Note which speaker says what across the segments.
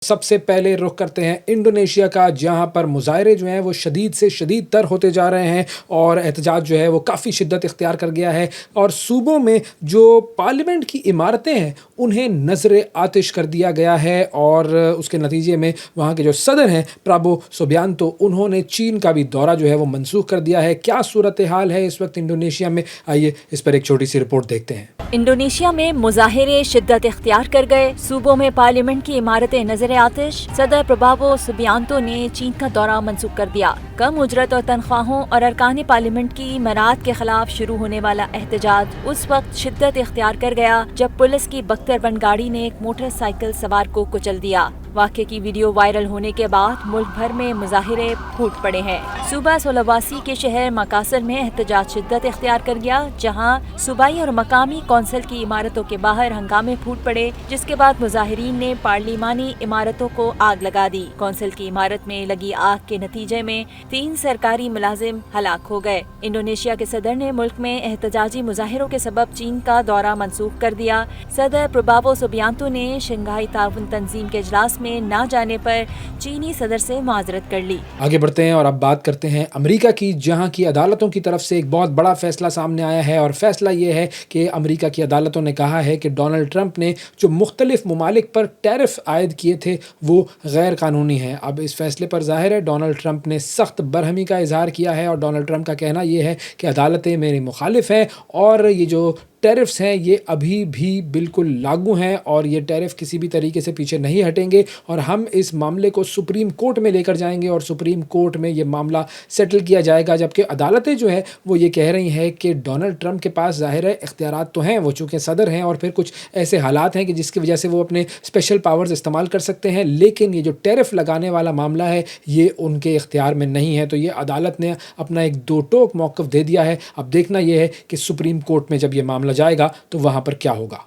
Speaker 1: سب سے پہلے رخ کرتے ہیں انڈونیشیا کا، جہاں پر مظاہرے جو ہیں وہ شدید سے شدید تر ہوتے جا رہے ہیں اور احتجاج جو ہے وہ کافی شدت اختیار کر گیا ہے، اور صوبوں میں جو پارلیمنٹ کی عمارتیں ہیں انہیں نظر آتش کر دیا گیا ہے، اور اس کے نتیجے میں وہاں کے جو صدر ہیں پرابو سوبیانتو، انہوں نے چین کا بھی دورہ جو ہے وہ منسوخ کر دیا ہے۔ کیا صورتحال ہے اس وقت انڈونیشیا میں، آئیے اس پر ایک چھوٹی سی رپورٹ دیکھتے ہیں۔
Speaker 2: انڈونیشیا میں مظاہرے شدت اختیار کر گئے، صوبوں میں پارلیمنٹ کی عمارتیں نظر آتش، صدر پرابو سوبیانتو نے چین کا دورہ منسوخ کر دیا۔ کم اجرت اور تنخواہوں اور ارکان پارلیمنٹ کی مراعات کے خلاف شروع ہونے والا احتجاج اس وقت شدت اختیار کر گیا جب پولیس کی بختر بند گاڑی نے ایک موٹر سائیکل سوار کو کچل دیا۔ واقعے کی ویڈیو وائرل ہونے کے بعد ملک بھر میں مظاہرے پھوٹ پڑے ہیں۔ صوبہ سولاواسی کے شہر مکاسر میں احتجاج شدت اختیار کر گیا، جہاں صوبائی اور مقامی کونسل کی عمارتوں کے باہر ہنگامے پھوٹ پڑے، جس کے بعد مظاہرین نے پارلیمانی عمارتوں کو آگ لگا دی۔ کونسل کی عمارت میں لگی آگ کے نتیجے میں 3 سرکاری ملازم ہلاک ہو گئے۔ انڈونیشیا کے صدر نے ملک میں احتجاجی مظاہروں کے سبب چین کا دورہ منسوخ کر دیا۔ صدر پرابو سوبیانتو نے شنگھائی تعاون تنظیم کے اجلاس میں نہ جانے پر چینی صدر سے معذرت کر لی۔
Speaker 1: آگے بڑھتے ہیں اور اب بات کرتے ہیں امریکہ کی، جہاں کی عدالتوں کی طرف سے ایک بہت بڑا فیصلہ سامنے آیا ہے، اور فیصلہ یہ ہے کہ امریکہ کی عدالتوں نے کہا ہے کہ ڈونلڈ ٹرمپ نے جو مختلف ممالک پر ٹیرف عائد کیے تھے وہ غیر قانونی ہیں۔ اب اس فیصلے پر ظاہر ہے ڈونلڈ ٹرمپ نے سخت برہمی کا اظہار کیا ہے، اور ڈونلڈ ٹرمپ کا کہنا یہ ہے کہ عدالتیں میری مخالف ہیں، اور یہ جو ٹیرفز ہیں یہ ابھی بھی بالکل لاگو ہیں، اور یہ ٹیرف کسی بھی طریقے سے پیچھے نہیں ہٹیں گے، اور ہم اس معاملے کو سپریم کورٹ میں لے کر جائیں گے، اور سپریم کورٹ میں یہ معاملہ سیٹل کیا جائے گا۔ جبکہ عدالتیں جو ہیں وہ یہ کہہ رہی ہیں کہ ڈونلڈ ٹرمپ کے پاس ظاہر ہے اختیارات تو ہیں، وہ چونکہ صدر ہیں، اور پھر کچھ ایسے حالات ہیں کہ جس کی وجہ سے وہ اپنے اسپیشل پاورز استعمال کر سکتے ہیں، لیکن یہ جو ٹیرف لگانے والا معاملہ ہے یہ ان کے اختیار میں نہیں ہے۔ تو یہ عدالت نے اپنا ایک دو ٹوک موقف دے دیا ہے۔ اب دیکھنا یہ ہے کہ سپریم کورٹ میں جب یہ معاملہ جائے گا تو وہاں پر کیا ہوگا۔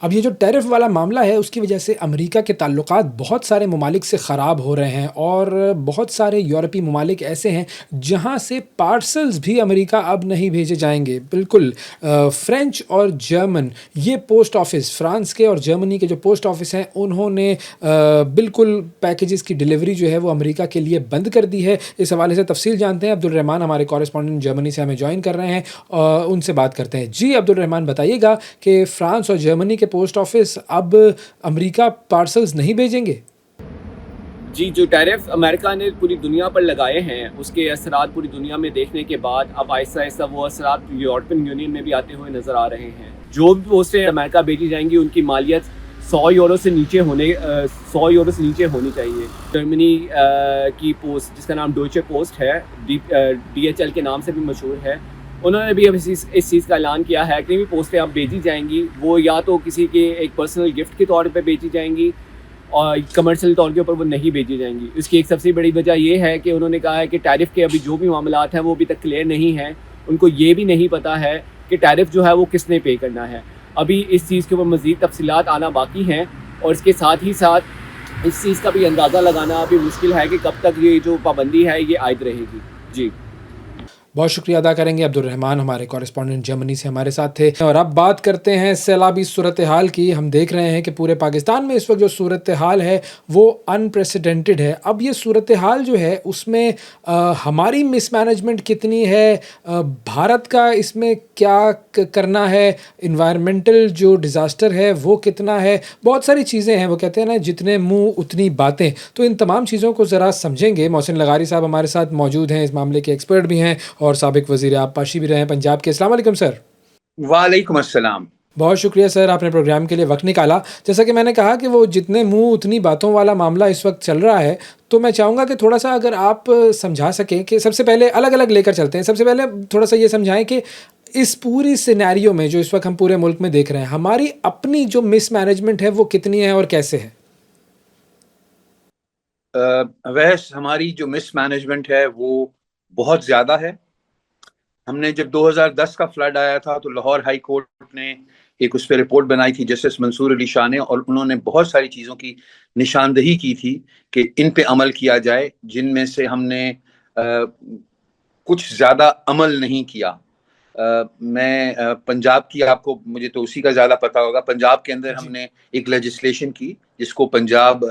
Speaker 1: اب یہ جو ٹیرف والا معاملہ ہے اس کی وجہ سے امریکہ کے تعلقات بہت سارے ممالک سے خراب ہو رہے ہیں، اور بہت سارے یورپی ممالک ایسے ہیں جہاں سے پارسلز بھی امریکہ اب نہیں بھیجے جائیں گے۔ بالکل فرینچ اور جرمن یہ پوسٹ آفس، فرانس کے اور جرمنی کے جو پوسٹ آفس ہیں انہوں نے بالکل پیکیجز کی ڈیلیوری جو ہے وہ امریکہ کے لیے بند کر دی ہے۔ اس حوالے سے تفصیل جانتے ہیں، عبدالرحمن ہمارے کورسپونڈنٹ جرمنی سے ہمیں جوائن کر رہے ہیں، ان سے بات کرتے ہیں۔ جی عبدالرحمن، بتائیے گا کہ فرانس اور جرمنی کے پوسٹ آفس اب امریکہ پارسلز نہیں بھیجیں گے؟
Speaker 3: جی، جو ٹیرف امریکہ نے پوری دنیا پر لگائے ہیں اس کے اثرات پوری دنیا میں دیکھنے کے بعد اب آہستہ آہستہ وہ اثرات یورپین یونین میں بھی آتے ہوئے نظر آ رہے ہیں۔ جو بھی پوسٹیں امریکہ بھیجی جائیں گی ان کی مالیت 100 یورو سے نیچے ہونی چاہیے۔ جرمنی کی پوسٹ جس کا نام ڈوئچے پوسٹ ہے، DHL کے نام سے بھی مشہور ہے، انہوں نے بھی اب اس چیز کا اعلان کیا ہے کہ بھی پوسٹیں اب بھیجی جائیں گی وہ یا تو کسی کے ایک پرسنل گفٹ کے طور پہ بھیجی جائیں گی، اور کمرشل طور کے اوپر وہ نہیں بھیجی جائیں گی۔ اس کی ایک سب سے بڑی وجہ یہ ہے کہ انہوں نے کہا ہے کہ ٹیرف کے ابھی جو بھی معاملات ہیں وہ ابھی تک کلیئر نہیں ہیں، ان کو یہ بھی نہیں پتا ہے کہ ٹیرف جو ہے وہ کس نے پے کرنا ہے۔ ابھی اس چیز کے اوپر مزید تفصیلات آنا باقی ہیں، اور اس کے ساتھ ہی ساتھ اس چیز کا بھی اندازہ لگانا ابھی مشکل ہے کہ کب تک یہ جو پابندی ہے یہ عائد رہے گی۔ جی،
Speaker 1: بہت شکریہ ادا کریں گے عبدالرحمن، ہمارے کورسپونڈنٹ جرمنی سے ہمارے ساتھ تھے۔ اور اب بات کرتے ہیں سیلابی صورتحال کی۔ ہم دیکھ رہے ہیں کہ پورے پاکستان میں اس وقت جو صورتحال ہے وہ انپریسیڈنٹڈ ہے۔ اب یہ صورتحال جو ہے اس میں ہماری مس مینجمنٹ کتنی ہے، بھارت کا اس میں کیا کرنا ہے، انوائرمنٹل جو ڈیزاسٹر ہے وہ کتنا ہے، بہت ساری چیزیں ہیں۔ وہ کہتے ہیں نا جتنے منہ اتنی باتیں، تو ان تمام چیزوں کو ذرا سمجھیں گے۔ محسن لغاری صاحب ہمارے ساتھ موجود ہیں، اس معاملے کے ایکسپرٹ بھی ہیں اور سابق وزیر آب پاشی بھی رہے ہیں پنجاب کے۔ السلام علیکم سر۔
Speaker 4: وعلیکم السلام۔
Speaker 1: بہت شکریہ سر، آپ نے پروگرام کے لیے وقت نکالا۔ جیسا کہ میں نے کہا کہ وہ جتنے منہ اتنی باتوں والا معاملہ اس وقت چل رہا ہے، تو میں چاہوں گا کہ تھوڑا سا اگر آپ سمجھا سکیں کہ سب سے پہلے الگ الگ لے کر چلتے ہیں۔ سب سے پہلے تھوڑا سا یہ سمجھائیں کہ اس پوری سینیریو میں جو اس وقت ہم پورے ملک میں دیکھ رہے ہیں، ہماری اپنی جو مس مینجمنٹ ہے وہ کتنی ہے اور کیسے ہے؟
Speaker 4: ویس ہماری جو مس مینجمنٹ ہے وہ بہت زیادہ ہے۔ ہم نے جب 2010 کا فلڈ آیا تھا تو لاہور ہائی کورٹ نے ایک اس پہ رپورٹ بنائی تھی جسٹس منصور علی شاہ نے، اور انہوں نے بہت ساری چیزوں کی نشاندہی کی تھی کہ ان پہ عمل کیا جائے، جن میں سے ہم نے کچھ زیادہ عمل نہیں کیا۔ میں پنجاب کی آپ کو مجھے تو اسی کا زیادہ پتا ہوگا. پنجاب کے اندر ہم نے ایک لیجسلیشن کی جس کو Punjab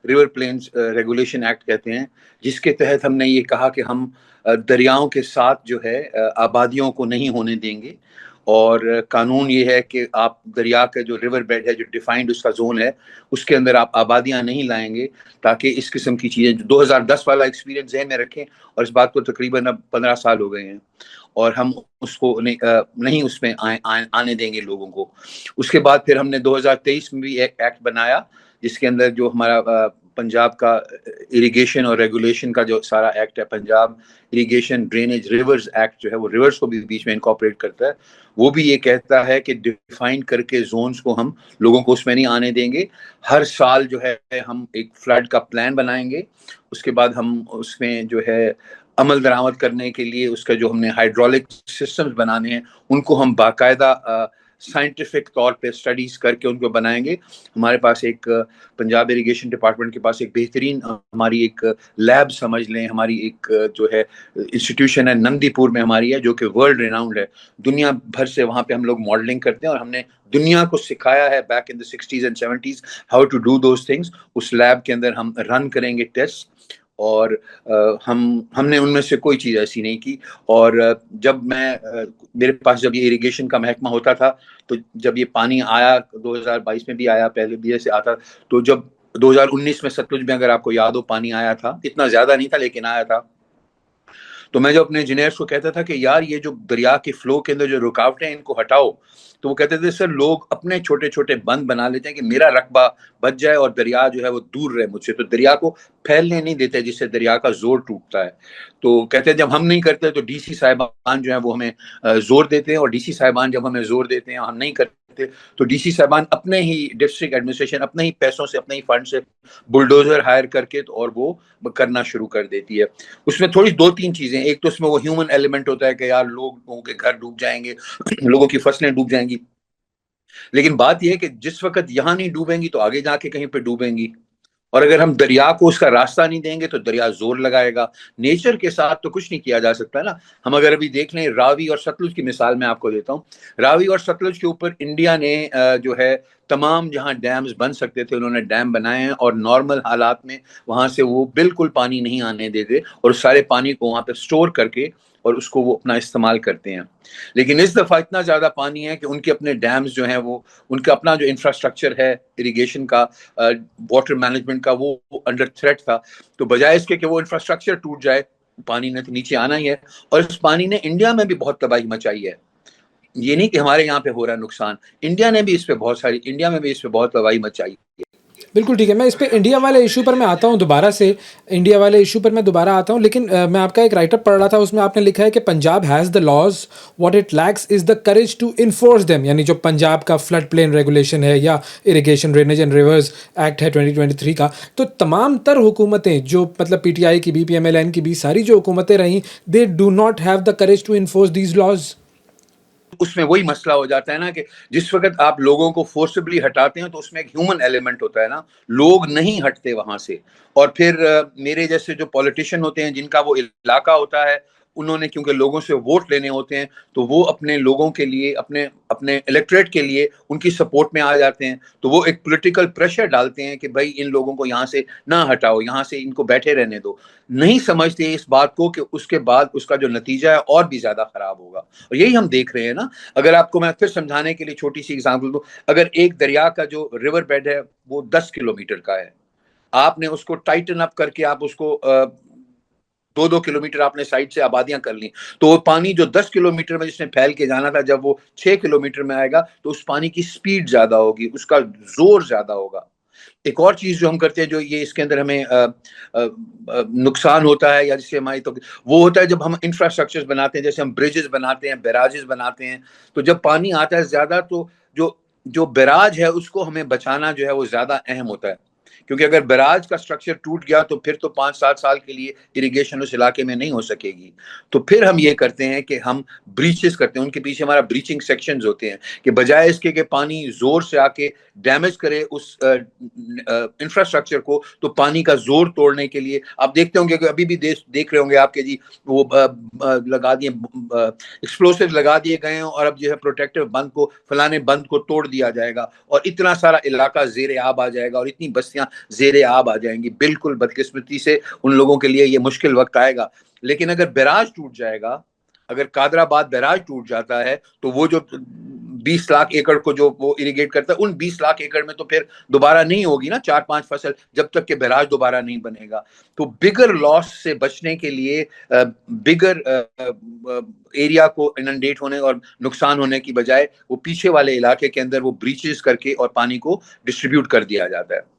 Speaker 4: river planes regulation act کہتے ہیں, جس کے تحت ہم نے یہ کہا کہ ہم دریاؤں کے ساتھ جو ہے آبادیوں کو نہیں ہونے دیں گے, اور قانون یہ ہے کہ آپ دریا کا جو ریور بیڈ ہے, جو ڈیفائنڈ اس کا زون ہے, اس کے اندر آپ آبادیاں نہیں لائیں گے, تاکہ اس قسم کی چیزیں 2010 والا ایکسپیرینس ذہن میں رکھیں, اور اس بات کو تقریباً اب 15 سال ہو گئے ہیں, اور ہم اس کو نہیں اس میں آنے دیں گے لوگوں کو. اس کے بعد پھر ہم نے 2023 میں بھی ایک ایکٹ بنایا جس کے اندر جو ہمارا پنجاب کا اریگیشن اور ریگولیشن کا جو سارا ایکٹ ہے, Punjab irrigation drainage rivers act جو ہے, وہ ریورز کو بھی بیچ میں انکارپوریٹ کرتا ہے. وہ بھی یہ کہتا ہے کہ ڈیفائن کر کے زونز کو ہم لوگوں کو اس میں نہیں آنے دیں گے. ہر سال جو ہے ہم ایک فلڈ کا پلان بنائیں گے, اس کے بعد ہم اس میں جو ہے عمل درآمد کرنے کے لیے اس کا جو ہم نے ہائیڈرولک سسٹمز بنانے ہیں, ان کو ہم باقاعدہ سائنٹیفک طور پہ اسٹڈیز کر کے ان کو بنائیں گے. ہمارے پاس ایک پنجاب اریگیشن ڈپارٹمنٹ کے پاس ایک بہترین ہماری ایک لیب سمجھ لیں, ہماری ایک جو ہے انسٹیٹیوشن ہے نندی پور میں ہماری ہے, جو کہ ورلڈ ریناؤنڈ ہے. دنیا بھر سے وہاں پہ ہم لوگ ماڈلنگ کرتے ہیں, اور ہم نے دنیا کو سکھایا ہے back in the 60s and 70s how to do those things. اس لیب کے اندر ہم رن کریں گے ٹیسٹ, اور ہم نے ان میں سے کوئی چیز ایسی نہیں کی. اور جب میرے پاس جب یہ اریگیشن کا محکمہ ہوتا تھا, تو جب یہ پانی آیا 2022 میں بھی آیا, پہلے بھی ایسے آتا, تو جب 2019 میں ستلج میں اگر آپ کو یاد ہو پانی آیا تھا, اتنا زیادہ نہیں تھا لیکن آیا تھا, تو میں جو اپنے انجینئرس کو کہتا تھا کہ یار یہ جو دریا کے فلو کے اندر جو رکاوٹیں ان کو ہٹاؤ, تو وہ کہتے تھے سر لوگ اپنے چھوٹے چھوٹے بند بنا لیتے ہیں کہ میرا رقبہ بچ جائے اور دریا جو ہے وہ دور رہے مجھ سے, تو دریا کو پھیلنے نہیں دیتے جس سے دریا کا زور ٹوٹتا ہے. تو کہتے ہیں جب ہم نہیں کرتے تو ڈی سی صاحبان جو ہیں وہ ہمیں زور دیتے ہیں, اور ڈی سی صاحبان جب ہمیں زور دیتے ہیں ہم نہیں کرتے, تو ڈی سی صاحبان اپنے ہی ڈسٹرکٹ ایڈمنسٹریشن اپنے ہی پیسوں سے اپنے ہی فنڈ سے بلڈوزر ہائر کر کے اور وہ کرنا شروع کر دیتی ہے. اس میں تھوڑی 2-3 چیزیں, ایک تو اس میں وہ ہیومن ایلیمنٹ ہوتا ہے کہ یار لوگوں کے گھر ڈوب جائیں گے, لوگوں کی فصلیں ڈوب جائیں گی, لیکن بات یہ ہے کہ جس وقت یہاں نہیں ڈوبیں گی تو آگے جا کے کہیں پہ ڈوبیں گی, اور اگر ہم دریا کو اس کا راستہ نہیں دیں گے تو دریا زور لگائے گا. نیچر کے ساتھ تو کچھ نہیں کیا جا سکتا نا. ہم اگر ابھی دیکھ لیں راوی اور ستلج کی مثال میں آپ کو دیتا ہوں, راوی اور ستلج کے اوپر انڈیا نے جو ہے تمام جہاں ڈیمز بن سکتے تھے انہوں نے ڈیم بنائے ہیں, اور نارمل حالات میں وہاں سے وہ بالکل پانی نہیں آنے دیتے, اور سارے پانی کو وہاں پہ سٹور کر کے اور اس کو وہ اپنا استعمال کرتے ہیں. لیکن اس دفعہ اتنا زیادہ پانی ہے کہ ان کے اپنے ڈیمز جو ہیں, وہ ان کا اپنا جو انفراسٹرکچر ہے اریگیشن کا, واٹر مینجمنٹ کا, وہ انڈر تھریٹ تھا. تو بجائے اس کے کہ وہ انفراسٹرکچر ٹوٹ جائے, پانی نے تو نیچے آنا ہی ہے, اور اس پانی نے انڈیا میں بھی بہت تباہی مچائی ہے. یہ نہیں کہ ہمارے یہاں پہ ہو رہا ہے نقصان, انڈیا میں بھی اس پہ بہت تباہی مچائی ہے.
Speaker 1: بالکل ٹھیک ہے, میں اس پہ انڈیا والے ایشو پر میں آتا ہوں دوبارہ سے, انڈیا والے ایشو پر میں دوبارہ آتا ہوں, لیکن میں آپ کا ایک رائٹ اپ پڑھ رہا تھا, اس میں آپ نے لکھا ہے کہ Punjab has the laws, what it lacks is the courage to enforce them. یعنی جو پنجاب کا فلڈ پلین ریگولیشن ہے یا irrigation drainage and rivers act ہے 2023 کا, تو تمام تر حکومتیں جو مطلب پی ٹی آئی کی بھی, پی ایم ایل این کی بھی, ساری جو حکومتیں رہیں, they do not have the courage to enforce these laws.
Speaker 4: اس میں وہی مسئلہ ہو جاتا ہے نا کہ جس وقت آپ لوگوں کو فورسبلی ہٹاتے ہیں تو اس میں ایک ہیومن ایلیمنٹ ہوتا ہے نا, لوگ نہیں ہٹتے وہاں سے. اور پھر میرے جیسے جو پولیٹیشین ہوتے ہیں جن کا وہ علاقہ ہوتا ہے, انہوں نے کیونکہ لوگوں سے ووٹ لینے ہوتے ہیں, تو وہ اپنے لوگوں کے لیے, اپنے الیکٹریٹ کے لیے ان کی سپورٹ میں آ جاتے ہیں, تو وہ ایک پولیٹیکل پریشر ڈالتے ہیں کہ بھائی ان لوگوں کو یہاں سے نہ ہٹاؤ, یہاں سے ان کو بیٹھے رہنے دو. نہیں سمجھتے اس بات کو کہ اس کے بعد اس کا جو نتیجہ ہے اور بھی زیادہ خراب ہوگا, اور یہی ہم دیکھ رہے ہیں نا. اگر آپ کو میں پھر سمجھانے کے لیے چھوٹی سی ایگزامپل دوں, اگر ایک دریا کا جو ریور بیڈ ہے وہ 10 کلومیٹر کا ہے, آپ نے اس کو ٹائٹن اپ کر کے آپ اس کو 2-2 کلومیٹر آپ نے سائڈ سے آبادیاں کر لی, تو وہ پانی جو 10 کلومیٹر میں جس نے پھیل کے جانا تھا, جب وہ 6 کلومیٹر میں آئے گا تو اس پانی کی سپیڈ زیادہ ہوگی, اس کا زور زیادہ ہوگا. ایک اور چیز جو ہم کرتے ہیں, جو یہ اس کے اندر ہمیں نقصان ہوتا ہے یا جسے ہماری تو وہ ہوتا ہے جب ہم انفراسٹرکچر بناتے ہیں, جیسے ہم بریجز بناتے ہیں, بیراجز بناتے ہیں, تو جب پانی آتا ہے زیادہ تو جو بیراج ہے اس کو ہمیں بچانا جو ہے وہ زیادہ اہم ہوتا ہے, کیونکہ اگر بیراج کا سٹرکچر ٹوٹ گیا تو پھر تو 5-7 سال کے لیے اریگیشن اس علاقے میں نہیں ہو سکے گی. تو پھر ہم یہ کرتے ہیں کہ ہم بریچز کرتے ہیں, ان کے پیچھے ہمارا بریچنگ سیکشنز ہوتے ہیں کہ بجائے اس کے کہ پانی زور سے آ کے ڈیمیج کرے اس انفراسٹرکچر کو, تو پانی کا زور توڑنے کے لیے آپ دیکھتے ہوں گے کہ ابھی بھی دیکھ رہے ہوں گے آپ کے جی وہ لگا دیے ایکسپلوسیو لگا دیے گئے ہیں, اور اب جو ہے پروٹیکٹیو بند کو فلانے بند کو توڑ دیا جائے گا اور اتنا سارا علاقہ زیر آب آ جائے گا اور اتنی بستیاں زیر آب آ جائیں گی. بالکل بدقسمتی سے ان لوگوں کے لیے یہ مشکل وقت آئے گا. لیکن اگر بیراج ٹوٹ جائے گا, اگر قادر آباد بیراج ٹوٹ جاتا ہے تو وہ جو 20 لاکھ ایکڑ کو جو وہ اریگیٹ کرتا ہے, ان 20 لاکھ ایکڑ میں تو پھر دوبارہ نہیں ہوگی نا 4-5 فصل, جب تک کہ بیراج دوبارہ نہیں بنے گا. تو بگر لاس سے بچنے کے لیے بگر ایریا کو اننڈیٹ ہونے اور نقصان ہونے کی بجائے وہ پیچھے والے علاقے کے اندر وہ بریچز کر کے اور پانی کو ڈسٹریبیوٹ کر دیا جاتا ہے.